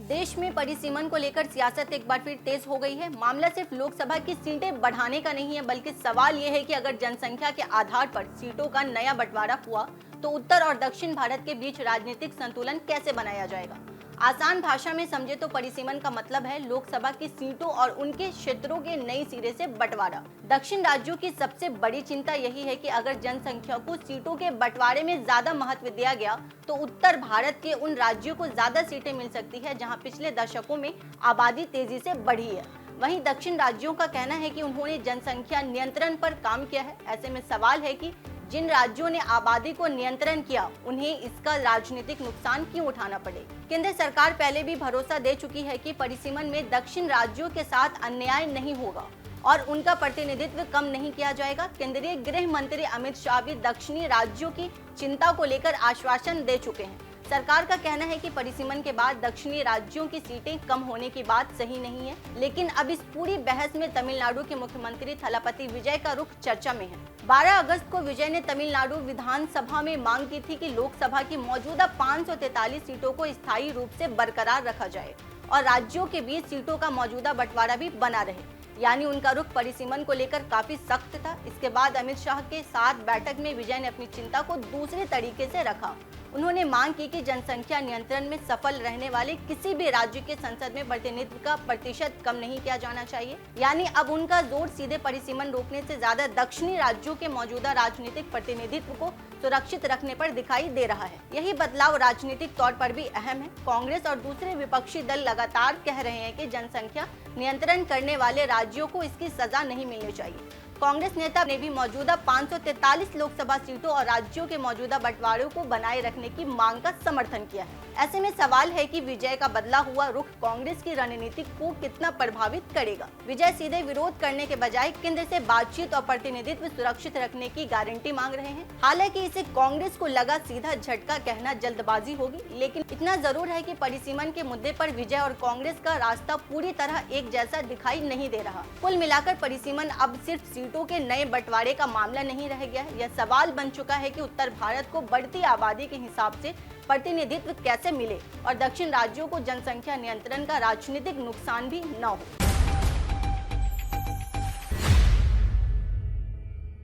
देश में परिसीमन को लेकर सियासत एक बार फिर तेज हो गई है। मामला सिर्फ लोकसभा की सीटें बढ़ाने का नहीं है, बल्कि सवाल ये है कि अगर जनसंख्या के आधार पर सीटों का नया बंटवारा हुआ तो उत्तर और दक्षिण भारत के बीच राजनीतिक संतुलन कैसे बनाया जाएगा। आसान भाषा में समझे तो परिसीमन का मतलब है लोकसभा की सीटों और उनके क्षेत्रों के नई सिरे से बंटवारा। दक्षिण राज्यों की सबसे बड़ी चिंता यही है कि अगर जनसंख्या को सीटों के बंटवारे में ज्यादा महत्व दिया गया तो उत्तर भारत के उन राज्यों को ज्यादा सीटें मिल सकती है जहां पिछले दशकों में आबादी तेजी से बढ़ी है। वहीं दक्षिण राज्यों का कहना है कि उन्होंने जनसंख्या नियंत्रण पर काम किया है। ऐसे में सवाल है कि जिन राज्यों ने आबादी को नियंत्रण किया उन्हें इसका राजनीतिक नुकसान क्यों उठाना पड़े। केंद्र सरकार पहले भी भरोसा दे चुकी है कि परिसीमन में दक्षिण राज्यों के साथ अन्याय नहीं होगा और उनका प्रतिनिधित्व कम नहीं किया जाएगा। केंद्रीय गृह मंत्री अमित शाह भी दक्षिणी राज्यों की चिंता को लेकर आश्वासन दे चुके हैं। सरकार का कहना है कि परिसीमन के बाद दक्षिणी राज्यों की सीटें कम होने की बात सही नहीं है, लेकिन अब इस पूरी बहस में तमिलनाडु के मुख्यमंत्री थलापति विजय का रुख चर्चा में है। 12 अगस्त को विजय ने तमिलनाडु विधानसभा में मांग की थी कि लोकसभा की मौजूदा 543 सीटों को स्थायी रूप से बरकरार रखा जाए और राज्यों के बीच सीटों का मौजूदा बंटवारा भी बना रहे। यानी उनका रुख परिसीमन को लेकर काफी सख्त था। इसके बाद अमित शाह के साथ बैठक में विजय ने अपनी चिंता को दूसरे तरीके से रखा। उन्होंने मांग की कि जनसंख्या नियंत्रण में सफल रहने वाले किसी भी राज्य के संसद में प्रतिनिधित्व का प्रतिशत कम नहीं किया जाना चाहिए। यानी अब उनका जोर सीधे परिसीमन रोकने से ज्यादा दक्षिणी राज्यों के मौजूदा राजनीतिक प्रतिनिधित्व को सुरक्षित रखने पर दिखाई दे रहा है। यही बदलाव राजनीतिक तौर पर भी अहम है। कांग्रेस और दूसरे विपक्षी दल लगातार कह रहे हैं कि जनसंख्या नियंत्रण करने वाले राज्यों को इसकी सजा नहीं मिलनी चाहिए। कांग्रेस नेता ने भी मौजूदा 543 लोकसभा सीटों और राज्यों के मौजूदा बंटवारे को बनाए रखने की मांग का समर्थन किया है। ऐसे में सवाल है कि विजय का बदला हुआ रुख कांग्रेस की रणनीति को कितना प्रभावित करेगा। विजय सीधे विरोध करने के बजाय केंद्र से बातचीत और प्रतिनिधित्व सुरक्षित रखने की गारंटी मांग रहे हैं। हालांकि इसे कांग्रेस को लगा सीधा झटका कहना जल्दबाजी होगी, लेकिन इतना जरूर है कि परिसीमन के मुद्दे पर विजय और कांग्रेस का रास्ता पूरी तरह एक जैसा दिखाई नहीं दे रहा। कुल मिलाकर परिसीमन अब सिर्फ सीटों के नए बंटवारे का मामला नहीं रह गया है। यह सवाल बन चुका है कि उत्तर भारत को बढ़ती आबादी के हिसाब से प्रतिनिधित्व कैसे मिले और दक्षिण राज्यों को जनसंख्या नियंत्रण का राजनीतिक नुकसान भी न हो।